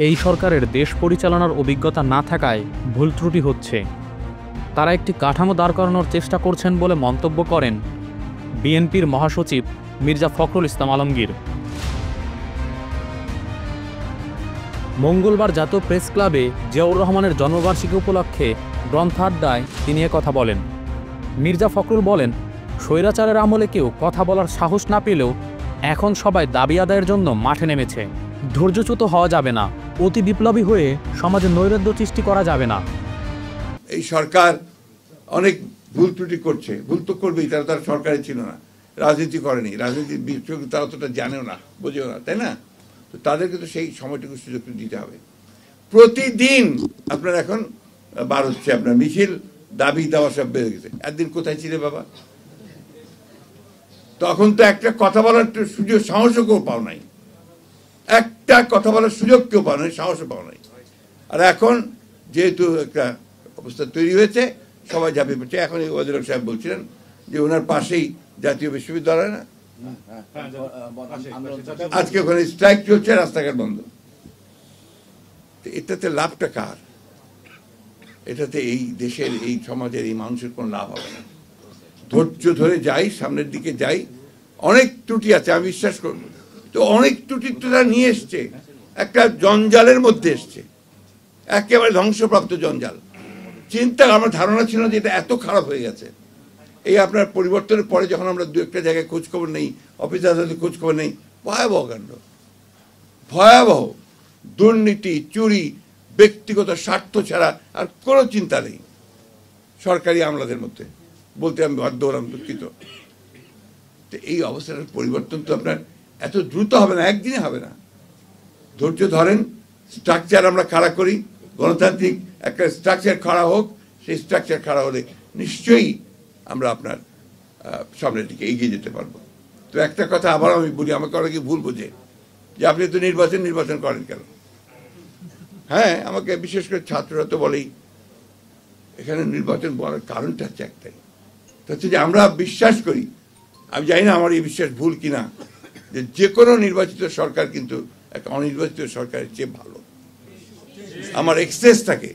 এই সরকারের দেশ পরিচালনার অভিজ্ঞতা না থাকায় ভুল ত্রুটি হচ্ছে। তারা একটি কাঠামো দাঁড় করানোর চেষ্টা করছেন বলে মন্তব্য করেন বিএনপির মহাসচিব মির্জা ফখরুল ইসলাম আলমগীর। মঙ্গলবার জাতীয় প্রেস ক্লাবে জিয়াউর রহমানের জন্মবার্ষিকী উপলক্ষে গ্রন্থাড্ডায় তিনি কথা বলেন। মির্জা ফখরুল বলেন, স্বৈরাচারের আমলে কেউ কথা বলার সাহস না পেলেও এখন সবাই দাবি আদায়ের জন্য মাঠে নেমেছে। ধৈর্যচ্যুত হওয়া যাবে না, অতি বিপ্লবী হয়ে সমাজে নৈরাজ্য সৃষ্টি করা যাবে না। এই সরকার অনেক ভুল ত্রুটি করছে, ভুল তো করবেই, তারা সরকারে ছিল না, রাজনীতি করেনি, রাজনীতির বিষয় তারা অতটা জানেও না, বোঝেও না, তাই না? তো তাদেরকে তো সেই সময়টুকু সুযোগ দিতে হবে। প্রতিদিন আপনার এখন বার হচ্ছে, আপনার মিছিল, দাবি দাওয়া সব বেড়ে গেছে। একদিন কোথায় ছিলে বাবা? তখন তো একটা কথা বলার সুযোগ, সাহসও কেউ পাও নাই, একটা কথা বলার সুযোগ কেউ পাও নাই, সাহসও পাও নাই। আর এখন যেহেতু একটা অবস্থা তৈরি হয়েছে, সবাই ঝাঁপিয়ে পড়ছে। এখন এই ওয়াজির সাহেব বলছিলেন যে ওনার পাশেই জাতীয় বিশ্ববিদ্যালয়, না আজকে ওখানে স্ট্রাইক চলছে, রাস্তাঘাট বন্ধ। এটাতে লাভটা কার? এটাতে এই দেশের, এই সমাজের, এই মানুষের কোনো লাভ হবে না। ধৈর্য ধরে যাই, সামনের দিকে যাই। অনেক ত্রুটি আছে, আমি বিশ্বাস করব, তো অনেক ত্রুটি তারা নিয়ে এসছে, একটা জঞ্জালের মধ্যে এসছে, একেবারে ধ্বংসপ্রাপ্ত জঞ্জাল। চিন্তা, আমার ধারণা ছিল যে এটা এত খারাপ হয়ে গেছে। এই আপনার পরিবর্তনের পরে যখন আমরা দু একটা জায়গায় খোঁজখবর নেই, অফিস আদালতে খোঁজখবর নেই, ভয়াবহ কাণ্ড, ভয়াবহ দুর্নীতি, চুরি, ব্যক্তিগত স্বার্থ ছাড়া আর কোনো চিন্তা নেই সরকারি আমলাদের মধ্যে। বলতে আমি বাধ্য হলাম, দুঃখিত। তো এই অবস্থার পরিবর্তন তো আপনার এত দ্রুত হবে না, একদিনে হবে না। ধৈর্য ধরেন, স্ট্রাকচার আমরা খাড়া করি, গণতান্ত্রিক একটা স্ট্রাকচার খাড়া হোক। সেই স্ট্রাকচার খাড়া হলে নিশ্চয়ই আমরা আপনার সামনের দিকে এগিয়ে যেতে পারবো। তো একটা কথা আবার আমি বলি, আমাকে অনেকে ভুল বোঝে যে আপনি তো নির্বাচন করেন কেন? হ্যাঁ, আমাকে বিশেষ করে ছাত্ররা তো বলেই এখানে নির্বাচন বলার কারণটা হচ্ছে একটাই, হচ্ছে যে আমরা বিশ্বাস করি, আমি জানি না আমার এই বিশ্বাস ভুল কিনা, যে কোনো নির্বাচিত সরকার কিন্তু একটা অনির্বাচিত সরকারের চেয়ে ভালো। আমার এক্সেস থাকে